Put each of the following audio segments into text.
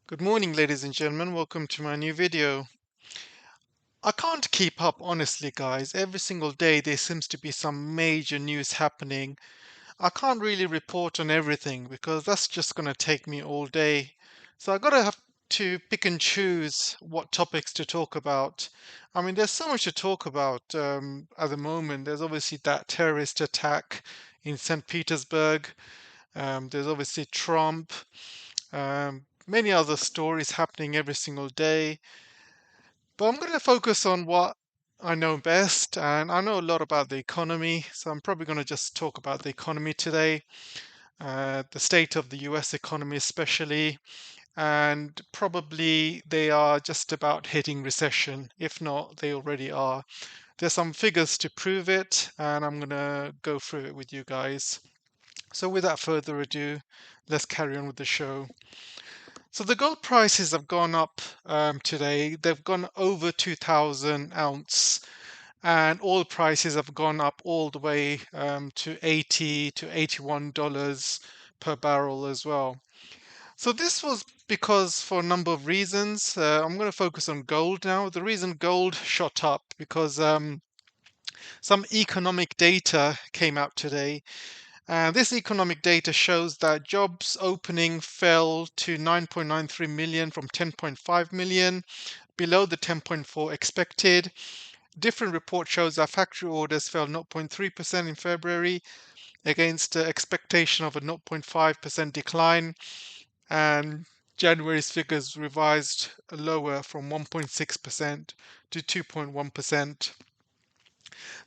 Good morning, ladies and gentlemen. Welcome to my new video. I can't keep up, honestly, guys. Every single day there seems to be some major news happening. I can't really report on everything because that's just going to take me all day. So I gotta have to pick and choose what topics to talk about. I mean, there's so much to talk about at the moment. There's obviously that terrorist attack in St. Petersburg. There's obviously Trump. Many other stories happening every single day. But I'm going to focus on what I know best, and I know a lot about the economy, so I'm probably going to just talk about the economy today, the state of the US economy especially, and probably they are just about hitting recession. If not, they already are. There's some figures to prove it, and I'm going to go through it with you guys. So without further ado, let's carry on with the show. So the gold prices have gone up today. They've gone over 2,000 ounce, and oil prices have gone up all the way to 80 to $81 per barrel as well. So this was because for a number of reasons. I'm going to focus on gold now. The reason gold shot up because some economic data came out today. This economic data shows that jobs opening fell to 9.93 million from 10.5 million, below the 10.4 expected. Different report shows that factory orders fell 0.3% in February against the expectation of a 0.5% decline, and January's figures revised lower from 1.6% to 2.1%.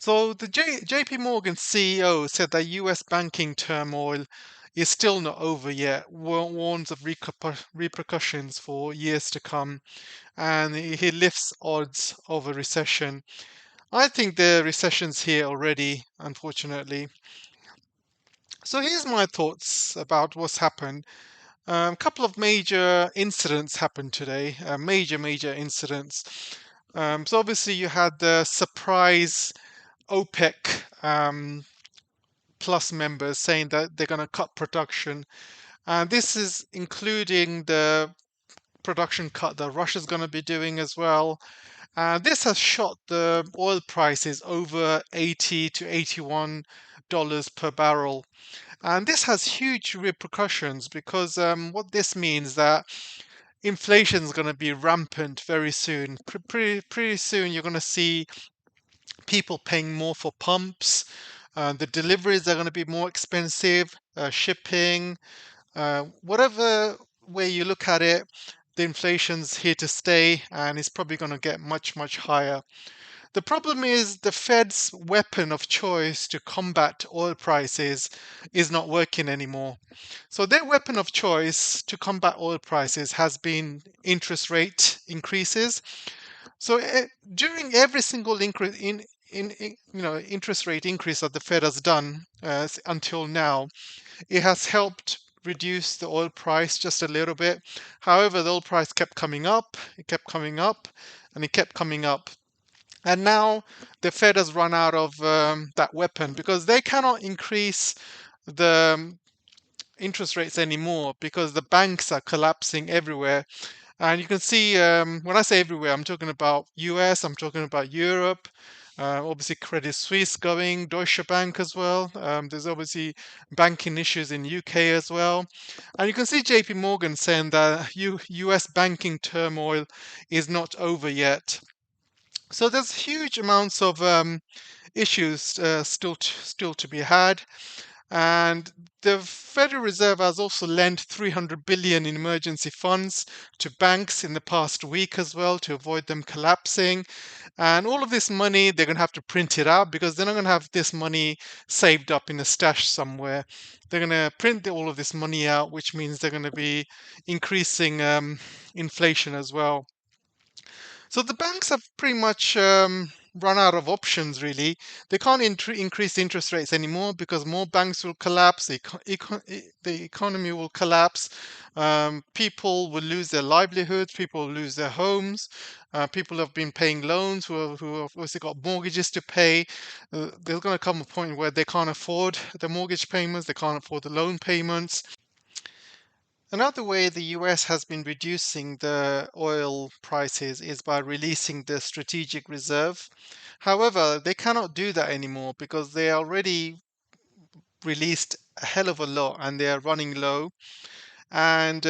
So the JP Morgan CEO said that US banking turmoil is still not over yet, warns of repercussions for years to come, and he lifts odds of a recession. I think the recession's here already, unfortunately. So here's my thoughts about what's happened. A couple of major incidents happened today, major incidents. So obviously you had the surprise OPEC plus members saying that they're going to cut production. And this is including the production cut that Russia's going to be doing as well. This has shot the oil prices over 80 to $81 per barrel. And this has huge repercussions because what this means that inflation is going to be rampant very soon. Pretty soon you're going to see people paying more for pumps. The deliveries are going to be more expensive, shipping, whatever way you look at it, the inflation's here to stay and it's probably going to get much higher. The problem is the Fed's weapon of choice to combat oil prices is not working anymore. So their weapon of choice to combat oil prices has been interest rate increases. So during every single increase interest rate increase that the Fed has done until now, it has helped reduce the oil price just a little bit. However, the oil price kept coming up, it kept coming up, and it kept coming up. And now the Fed has run out of that weapon because they cannot increase the interest rates anymore because the banks are collapsing everywhere. And you can see when I say everywhere, I'm talking about US, I'm talking about Europe. Obviously, Credit Suisse going, Deutsche Bank as well. There's obviously banking issues in UK as well. And you can see JP Morgan saying that US banking turmoil is not over yet. So there's huge amounts of issues still to be had, and the Federal Reserve has also lent 300 billion in emergency funds to banks in the past week as well to avoid them collapsing. And all of this money, they're going to have to print it out because they're not going to have this money saved up in a stash somewhere. They're going to print all of this money out, which means they're going to be increasing inflation as well. So the banks have pretty much run out of options, really. They can't increase interest rates anymore because more banks will collapse, the economy will collapse, people will lose their livelihoods, people will lose their homes, people have been paying loans who have obviously got mortgages to pay. There's going to come a point where they can't afford the mortgage payments, they can't afford the loan payments. Another way the US has been reducing the oil prices is by releasing the strategic reserve. However, they cannot do that anymore because they already released a hell of a lot and they are running low. And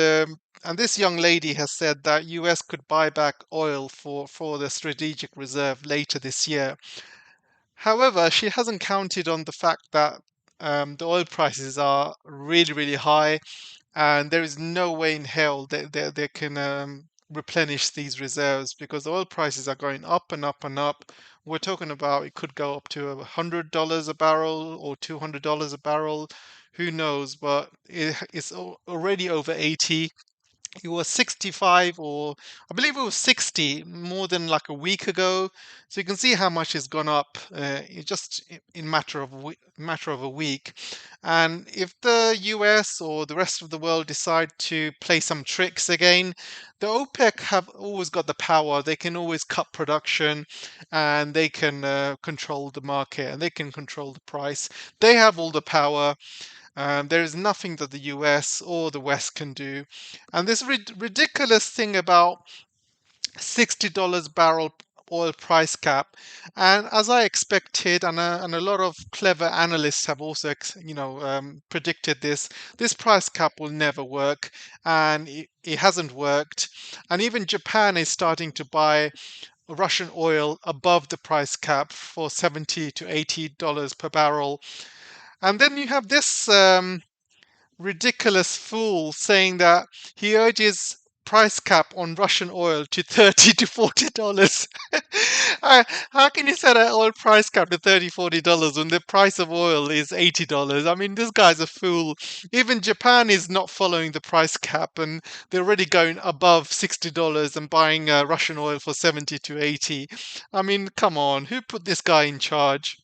this young lady has said that US could buy back oil for the strategic reserve later this year. However, she hasn't counted on the fact that the oil prices are really, really high, and there is no way in hell that they can replenish these reserves because the oil prices are going up and up and up. We're talking about it could go up to $100 a barrel or $200 a barrel. Who knows? But it's already over 80. It was 65, or I believe it was 60 more than like a week ago. So you can see how much has gone up in matter of a week. And if the US or the rest of the world decide to play some tricks again, the OPEC have always got the power. They can always cut production, and they can control the market, and they can control the price. They have all the power. There is nothing that the US or the West can do. And this ridiculous thing about $60 barrel oil price cap, and as I expected, and a lot of clever analysts have also, predicted this price cap will never work, and it hasn't worked. And even Japan is starting to buy Russian oil above the price cap for $70 to $80 per barrel. And then you have this ridiculous fool saying that he urges price cap on Russian oil to $30 to $40. How can you set an oil price cap to $30 to $40 when the price of oil is $80? I mean, this guy's a fool. Even Japan is not following the price cap, and they're already going above $60 and buying Russian oil for 70 to 80. I mean, come on, who put this guy in charge?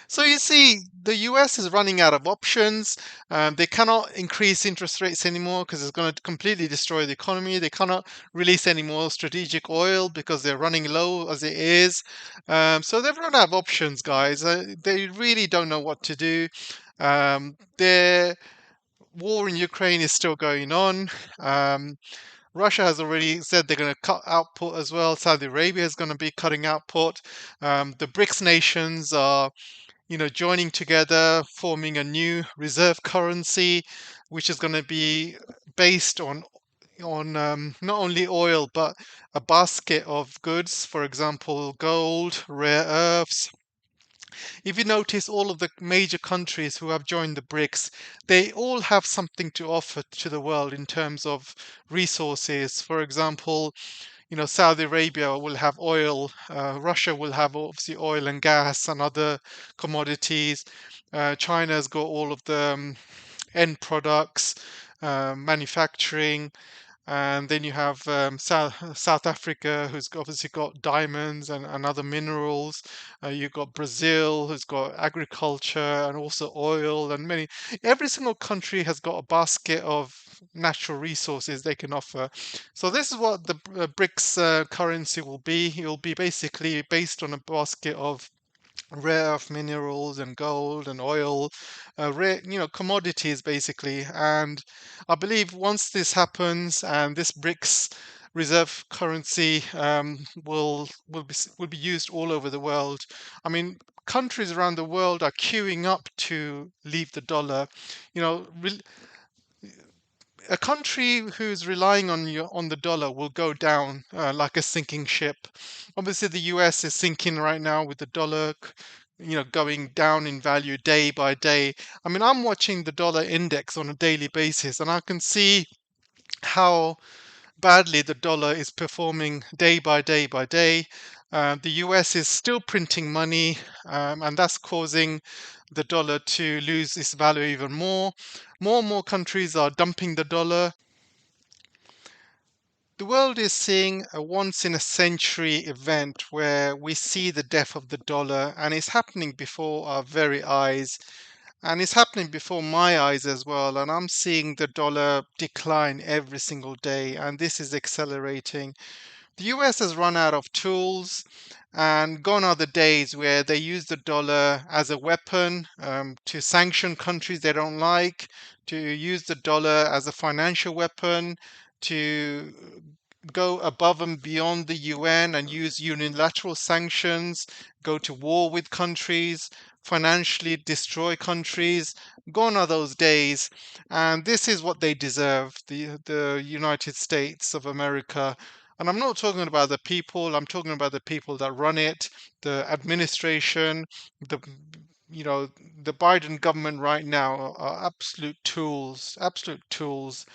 So you see, the US is running out of options. They cannot increase interest rates anymore because it's going to completely destroy the economy. They cannot release any more strategic oil because they're running low as it is. So they've run out of options, guys. They really don't know what to do. Their war in Ukraine is still going on. Um, Russia has already said they're going to cut output as well. Saudi Arabia is going to be cutting output. The BRICS nations are joining together, forming a new reserve currency, which is going to be based on not only oil but a basket of goods, for example, gold, rare earths. If you notice, all of the major countries who have joined the BRICS, they all have something to offer to the world in terms of resources. For example, Saudi Arabia will have oil, Russia will have obviously oil and gas and other commodities. China's got all of the end products, manufacturing. And then you have South Africa, who's obviously got diamonds and other minerals. You've got Brazil, who's got agriculture and also oil, and many. Every single country has got a basket of natural resources they can offer. So this is what the BRICS currency will be. It will be basically based on a basket of rare earth minerals and gold and oil, rare, commodities basically. And I believe once this happens and this BRICS reserve currency will be used all over the world. I mean, countries around the world are queuing up to leave the dollar. You know, a country who's relying on the dollar will go down like a sinking ship. Obviously, the US is sinking right now with the dollar, going down in value day by day. I mean, I'm watching the dollar index on a daily basis, and I can see how badly the dollar is performing day by day by day. The US is still printing money, and that's causing the dollar to lose its value even more. More and more countries are dumping the dollar. The world is seeing a once in a century event where we see the death of the dollar, and it's happening before our very eyes, and it's happening before my eyes as well. And I'm seeing the dollar decline every single day, and this is accelerating. The US has run out of tools, and gone are the days where they use the dollar as a weapon to sanction countries they don't like, to use the dollar as a financial weapon, to go above and beyond the UN and use unilateral sanctions, go to war with countries, financially destroy countries. Gone are those days. And this is what they deserve, the United States of America. And I'm not talking about the people, I'm talking about the people that run it, the administration, the you know, the Biden government right now are absolute tools, absolute tools.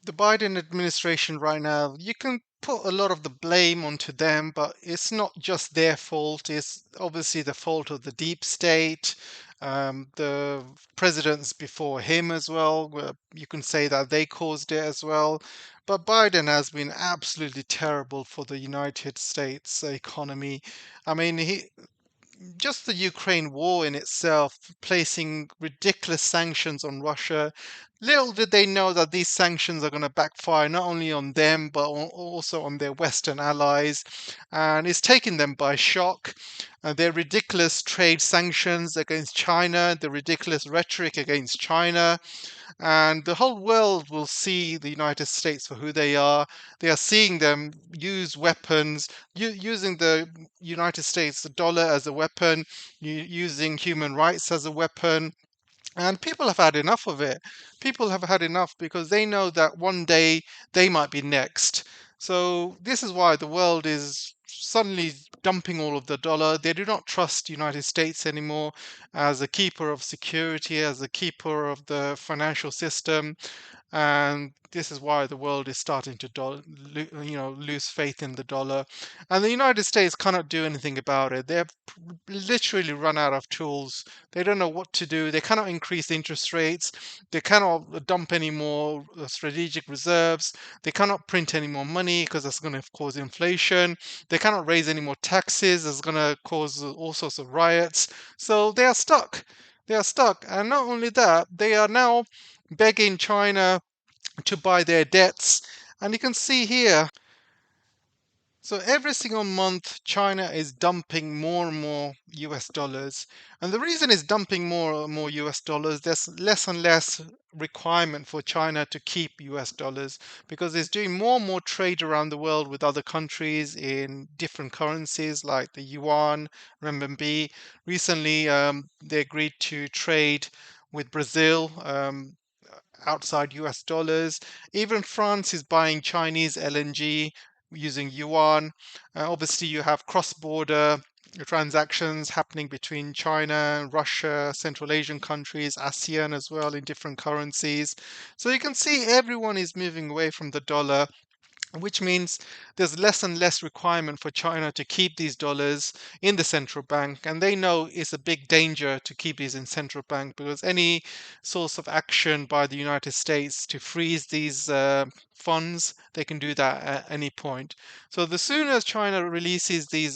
The Biden administration right now, you can put a lot of the blame onto them, but it's not just their fault. It's obviously the fault of the deep state, the presidents before him as well. You can say that they caused it as well. But Biden has been absolutely terrible for the United States economy. I mean, he just the Ukraine war in itself, placing ridiculous sanctions on Russia. Little did they know that these sanctions are going to backfire not only on them, but also on their Western allies. And it's taken them by shock. Their ridiculous trade sanctions against China, the ridiculous rhetoric against China, and the whole world will see the United States for who they are. They are seeing them use weapons, using the United States, the dollar as a weapon, using human rights as a weapon. And people have had enough of it. People have had enough because they know that one day they might be next. So this is why the world is suddenly dumping all of the dollar. They do not trust the United States anymore as a keeper of security, as a keeper of the financial system, and this is why the world is starting to lose faith in the dollar, and the United States cannot do anything about it. They've literally run out of tools. They don't know what to do. They cannot increase interest rates. They cannot dump any more strategic reserves. They cannot print any more money because that's going to cause inflation. They cannot raise any more taxes. It's going to cause all sorts of riots. So they are stuck. They are stuck, and not only that, they are now begging China to buy their debts. And you can see here, so every single month, China is dumping more and more US dollars. And the reason it's dumping more and more US dollars, there's less and less requirement for China to keep US dollars because it's doing more and more trade around the world with other countries in different currencies like the yuan, renminbi. Recently, they agreed to trade with Brazil. Outside US dollars. Even France is buying Chinese LNG using yuan. Obviously, you have cross border transactions happening between China, Russia, Central Asian countries, ASEAN as well in different currencies. So you can see everyone is moving away from the dollar, which means there's less and less requirement for China to keep these dollars in the central bank. And they know it's a big danger to keep these in central bank because any source of action by the United States to freeze these funds, they can do that at any point. So the sooner as China releases these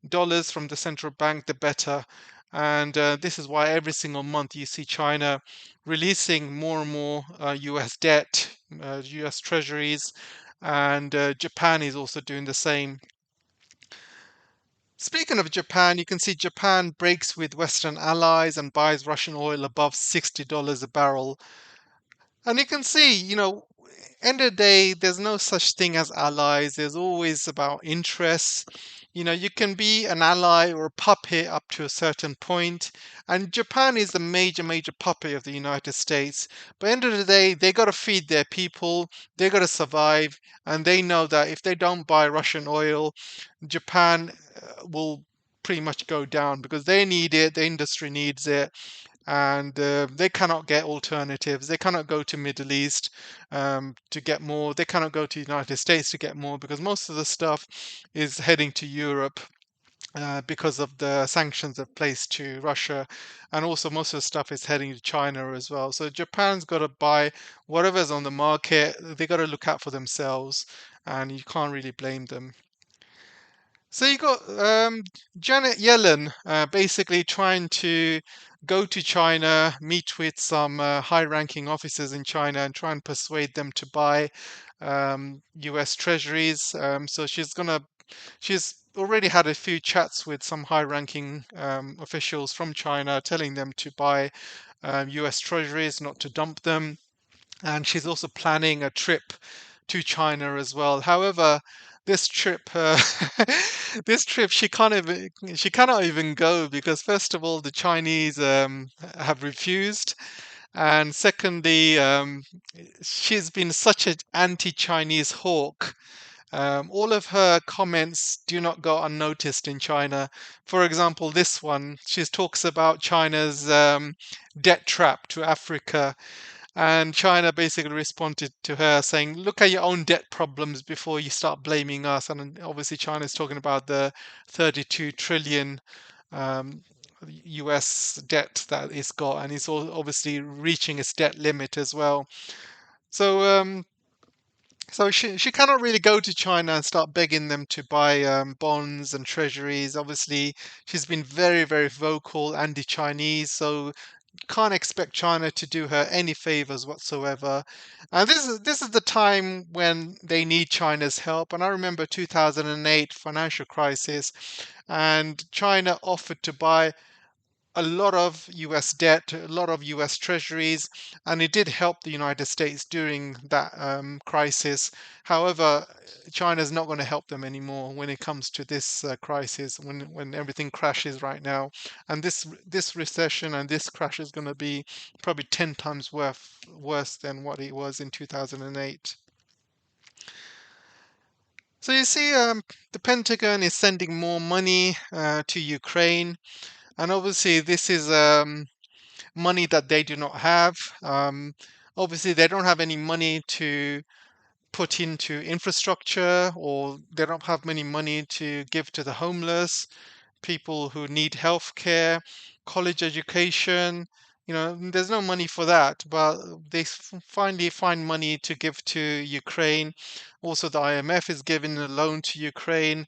dollars from the central bank, the better. And this is why every single month you see China releasing more and more US debt, US treasuries, and Japan is also doing the same. Speaking of Japan, you can see Japan breaks with Western allies and buys Russian oil above $60 a barrel. And you can see, end of the day, there's no such thing as allies. There's always about interests. You can be an ally or a puppet up to a certain point. And Japan is the major, major puppet of the United States. But end of the day, they got to feed their people. They got to survive. And they know that if they don't buy Russian oil, Japan will pretty much go down because they need it. The industry needs it, and they cannot get alternatives. They cannot go to Middle East to get more. They cannot go to United States to get more because most of the stuff is heading to Europe. Because of the sanctions they've placed to Russia, and also most of the stuff is heading to China as well. So Japan's got to buy whatever's on the market. They got to look out for themselves, and you can't really blame them. So you got Janet Yellen basically trying to go to China, meet with some high-ranking officers in China, and try and persuade them to buy U.S. treasuries. So she's already had a few chats with some high-ranking officials from China, telling them to buy US treasuries, not to dump them. And she's also planning a trip to China as well. However, this trip, this trip, she cannot even go because first of all, the Chinese have refused, and secondly, she's been such an anti-Chinese hawk. All of her comments do not go unnoticed in China. For example, this one, she talks about China's debt trap to Africa, and China basically responded to her saying, look at your own debt problems before you start blaming us. And obviously, China is talking about the 32 trillion um, US debt that it's got, and it's obviously reaching its debt limit as well. So, so she cannot really go to China and start begging them to buy bonds and treasuries. Obviously, she's been very, very vocal anti-Chinese, so can't expect China to do her any favors whatsoever. And this is the time when they need China's help. And I remember 2008 financial crisis, and China offered to buy a lot of US debt, a lot of US treasuries, and it did help the United States during that crisis. However, China is not going to help them anymore when it comes to this crisis, when everything crashes right now. And this recession and this crash is going to be probably 10 times worse than what it was in 2008. So you see, the Pentagon is sending more money to Ukraine, and obviously this is money that they do not have. Um, Obviously, they don't have any money to put into infrastructure, or they don't have any money to give to the homeless, people who need healthcare, college education. There's no money for that, but they finally find money to give to Ukraine. Also, the IMF is giving a loan to Ukraine.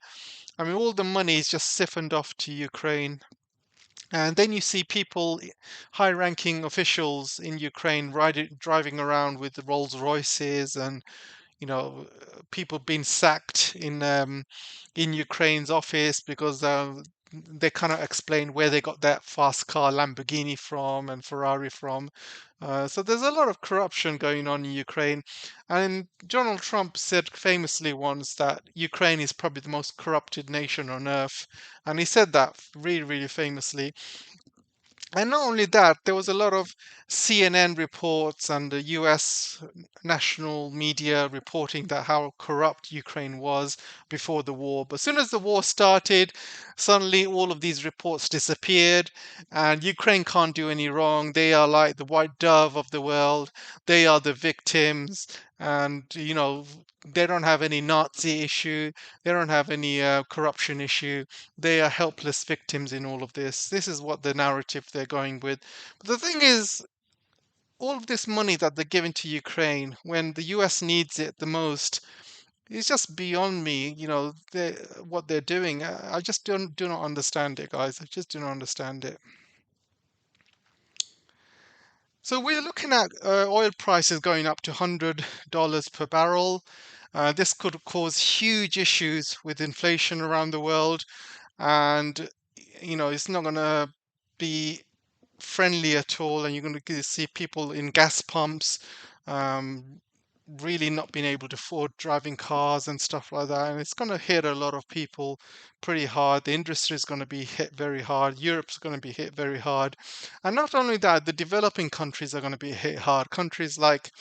I mean, all the money is just siphoned off to Ukraine. And then you see people, high-ranking officials in Ukraine, driving around with the Rolls Royces, and people being sacked in Ukraine's office because they cannot explain where they got that fast car Lamborghini from and Ferrari from. So there's a lot of corruption going on in Ukraine. And Donald Trump said famously once that Ukraine is probably the most corrupted nation on earth. And he said that really, really famously. And not only that, there was a lot of CNN reports and the US national media reporting that how corrupt Ukraine was before the war. But as soon as the war started, suddenly all of these reports disappeared, and Ukraine can't do any wrong. They are like the white dove of the world. They are the victims, and they don't have any Nazi issue. They don't have any corruption issue. They are helpless victims in all of this. This is what the narrative they're going with. But the thing is, all of this money that they're giving to Ukraine when the US needs it the most is just beyond me. What they're doing. I just do not understand it, guys. I just do not understand it. So we're looking at oil prices going up to $100 per barrel. This could cause huge issues with inflation around the world, and it's not going to be friendly at all, and you're going to see people in gas pumps um, really not being able to afford driving cars and stuff like that, and it's going to hit a lot of people pretty hard. The industry is going to be hit very hard. Europe's going to be hit very hard, and not only that, the developing countries are going to be hit hard. Countries like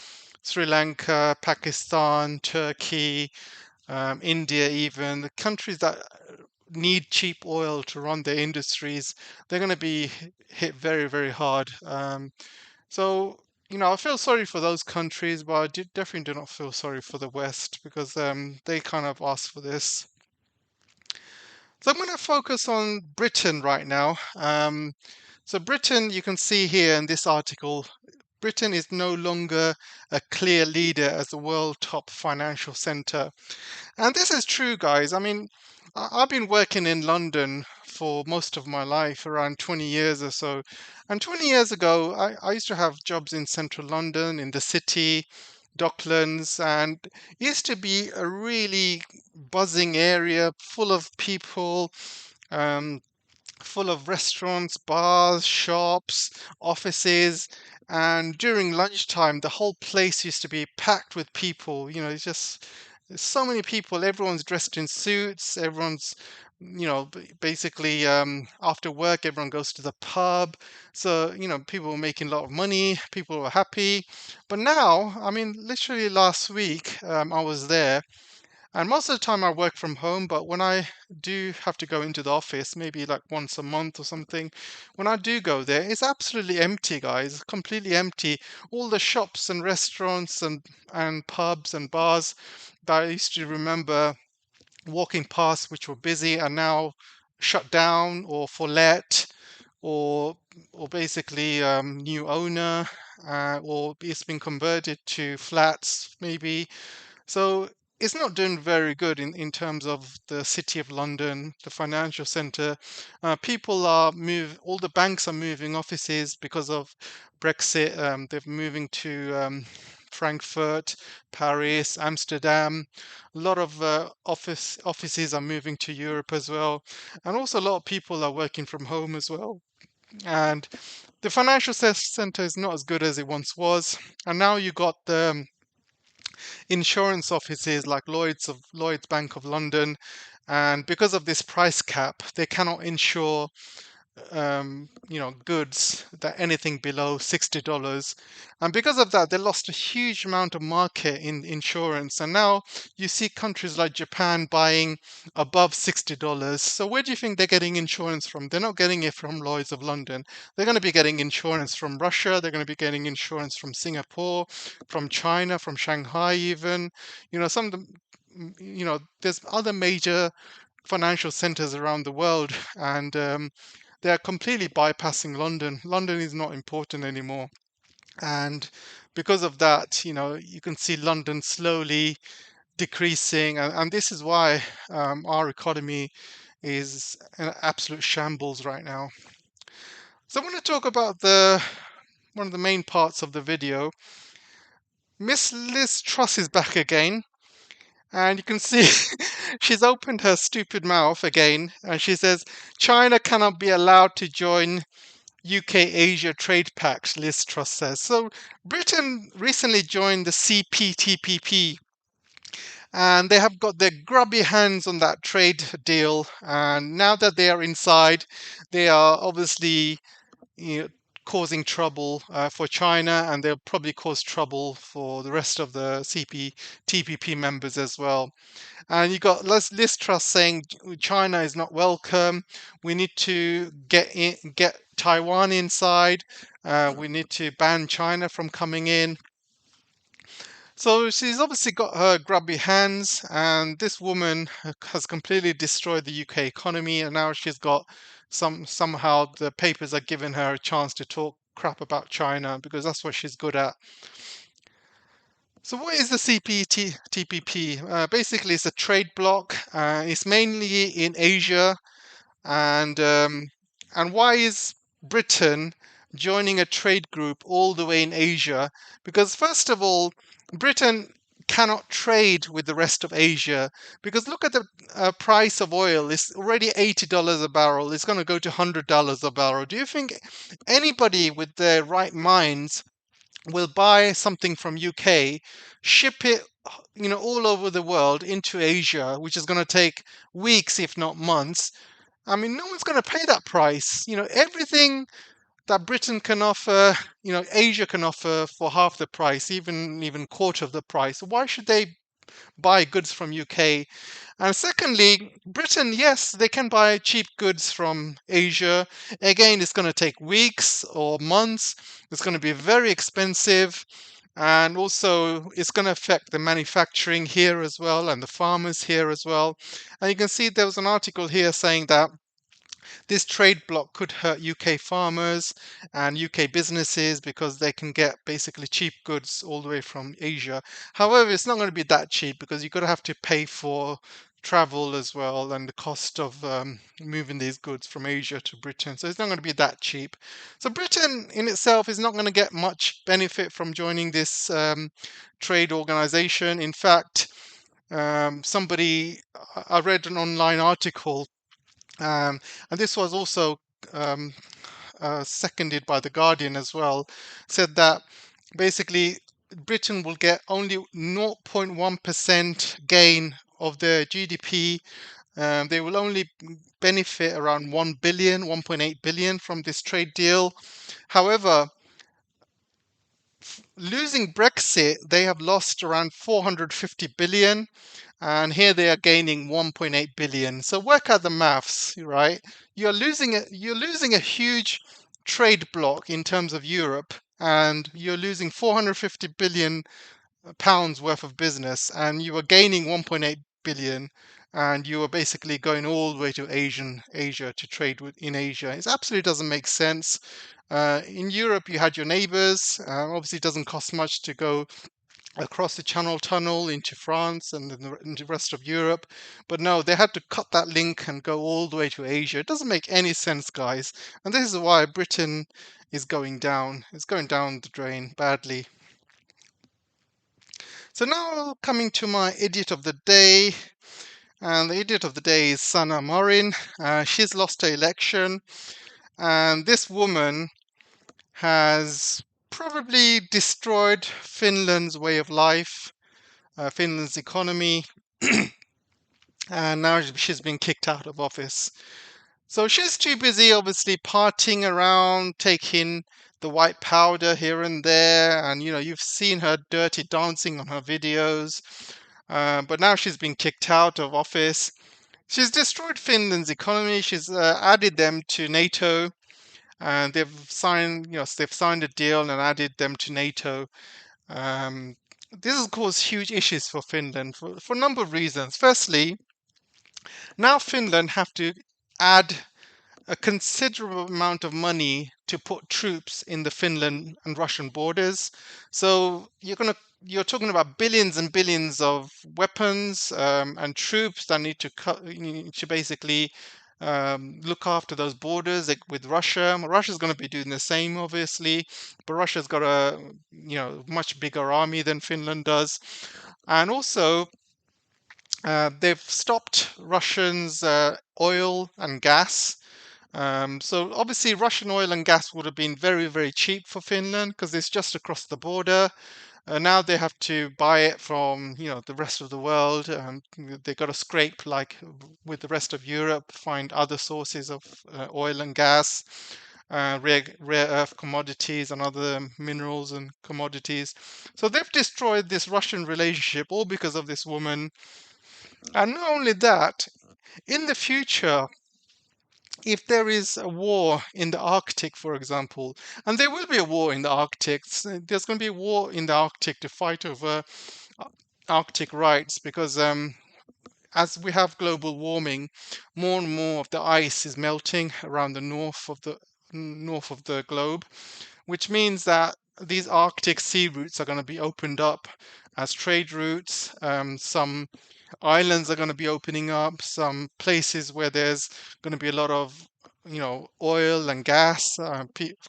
Sri Lanka, Pakistan, Turkey, India, even the countries that need cheap oil to run their industries, they're going to be hit very, very hard. So, I feel sorry for those countries, but I definitely do not feel sorry for the West because they kind of asked for this. So I'm going to focus on Britain right now. So Britain, you can see here in this article, Britain is no longer a clear leader as the world top financial center. And this is true, guys. I mean, I've been working in London for most of my life, around 20 years or so. And 20 years ago, I used to have jobs in central London, in the city. Docklands, and it used to be a really buzzing area full of people, um, full of restaurants, bars, shops, offices. And during lunchtime, the whole place used to be packed with people. It's just there's so many people. Everyone's dressed in suits. Everyone's, basically after work, everyone goes to the pub. So, people were making a lot of money. People were happy. But now, I mean, literally last week, I was there. And most of the time I work from home, but when I do have to go into the office, maybe like once a month or something, when I do go there, it's absolutely empty, guys, completely empty. All the shops and restaurants and pubs and bars that I used to remember walking past, which were busy, are now shut down or for let, or basically new owner, or it's been converted to flats, maybe. So it's not doing very good in terms of the City of London, the financial centre. People are all the banks are moving offices because of Brexit. They're moving to Frankfurt, Paris, Amsterdam. A lot of offices are moving to Europe as well. And also a lot of people are working from home as well. And the financial centre is not as good as it once was. And now you got the insurance offices like Lloyd's Bank of London, and because of this price cap, they cannot insure goods that anything below $60. And because of that, they lost a huge amount of market in insurance. And now you see countries like Japan buying above $60. So where do you think they're getting insurance from? They're not getting it from Lloyd's of London. They're going to be getting insurance from Russia. They're going to be getting insurance from Singapore, from China, from Shanghai even. Some of them, there's other major financial centers around the world, and they're completely bypassing London. London is not important anymore. And because of that, you can see London slowly decreasing. And this is why our economy is an absolute shambles right now. So I want to talk about one of the main parts of the video. Miss Liz Truss is back again. And you can see she's opened her stupid mouth again. And she says, China cannot be allowed to join UK-Asia trade pact, Liz Truss says. So Britain recently joined the CPTPP, and they have got their grubby hands on that trade deal. And now that they are inside, they are obviously causing trouble for China, and they'll probably cause trouble for the rest of the CPTPP members as well. And you got Liz Truss saying China is not welcome. We need to get Taiwan inside. We need to ban China from coming in. So she's obviously got her grubby hands, and this woman has completely destroyed the UK economy. And now she's got somehow the papers are giving her a chance to talk crap about China because that's what she's good at. So what is the CPTPP? Basically, it's a trade bloc. It's mainly in Asia, and why is Britain joining a trade group all the way in Asia? Because first of all, Britain cannot trade with the rest of Asia because look at the price of oil. It's already $80 a barrel. It's going to go to $100 a barrel. Do you think anybody with their right minds will buy something from UK, ship it, all over the world into Asia, which is going to take weeks, if not months? I mean, no one's going to pay that price. Everything that Britain can offer, Asia can offer for half the price, even quarter of the price. Why should they buy goods from UK? And secondly, Britain, yes, they can buy cheap goods from Asia. Again, it's going to take weeks or months. It's going to be very expensive. And also, it's going to affect the manufacturing here as well and the farmers here as well. And you can see there was an article here saying that this trade bloc could hurt UK farmers and UK businesses because they can get basically cheap goods all the way from Asia. However, it's not going to be that cheap because you're going to have to pay for travel as well, and the cost of moving these goods from Asia to Britain. So it's not going to be that cheap. So Britain in itself is not going to get much benefit from joining this trade organization. In fact, I read an online article, and this was also um, seconded by the Guardian as well, said that basically Britain will get only 0.1% gain of their GDP. They will only benefit around 1 billion, 1.8 billion from this trade deal. However, losing Brexit, they have lost around 450 billion, and here they are gaining 1.8 billion. So work out the maths, right? You're losing a huge trade block in terms of Europe, and you're losing 450 billion pounds worth of business, and you are gaining 1.8 billion, and you are basically going all the way to Asia to trade in Asia. It absolutely doesn't make sense. In Europe, you had your neighbors. Obviously, it doesn't cost much to go across the Channel Tunnel into France and into the rest of Europe. But no, they had to cut that link and go all the way to Asia. It doesn't make any sense, guys. And this is why Britain is going down. It's going down the drain badly. So now coming to my idiot of the day. And the idiot of the day is Sanna Marin. She's lost her election. And this woman has probably destroyed Finland's way of life, Finland's economy, and now she's been kicked out of office. So she's too busy, obviously, partying around, taking the white powder here and there, and you've seen her dirty dancing on her videos. But now she's been kicked out of office. She's destroyed Finland's economy. She's added them to NATO, and they've signed a deal and added them to NATO. This has caused huge issues for Finland for a number of reasons. Firstly, now Finland have to add a considerable amount of money to put troops in the Finland and Russian borders. So you're talking about billions and billions of weapons and troops that need to basically look after those borders, like with Russia. Russia's going to be doing the same, obviously, but Russia's got a much bigger army than Finland does, and also they've stopped Russians' oil and gas. So obviously Russian oil and gas would have been very, very cheap for Finland because it's just across the border. Now they have to buy it from the rest of the world. They've got to scrape like with the rest of Europe, find other sources of oil and gas, rare earth commodities and other minerals and commodities. So they've destroyed this Russian relationship all because of this woman. And not only that, in the future, if there is a war in the Arctic, for example, and there will be a war in the Arctic, there's going to be a war in the Arctic to fight over Arctic rights because as we have global warming, more and more of the ice is melting around the north of the globe, which means that these Arctic sea routes are going to be opened up as trade routes. Some islands are going to be opening up, some places where there's going to be a lot of oil and gas.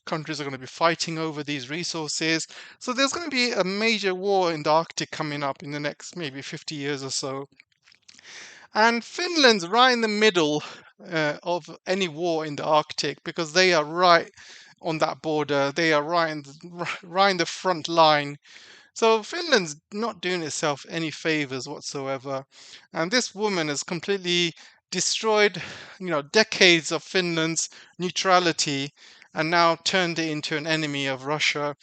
Countries are going to be fighting over these resources. So there's going to be a major war in the Arctic coming up in the next maybe 50 years or so. And Finland's right in the middle of any war in the Arctic because they are right on that border. They are right in the front line. So Finland's not doing itself any favors whatsoever. And this woman has completely destroyed, decades of Finland's neutrality and now turned it into an enemy of Russia.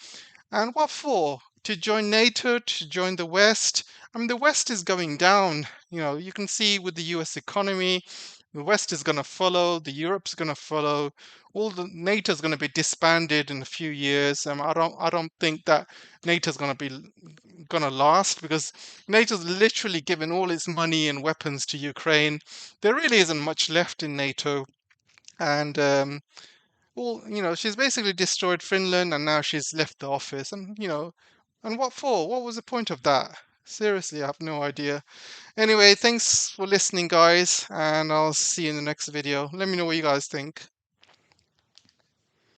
And what for? To join NATO, to join the West? I mean, the West is going down. You can see with the US economy, the West is going to follow, the Europe's going to follow. All the NATO's going to be disbanded in a few years. I don't think that NATO's going to last because NATO's literally given all its money and weapons to Ukraine. There really isn't much left in NATO, and well, she's basically destroyed Finland, and now she's left the office, and and what for? What was the point of that? Seriously, I have no idea. Anyway, thanks for listening, guys, and I'll see you in the next video. Let me know what you guys think.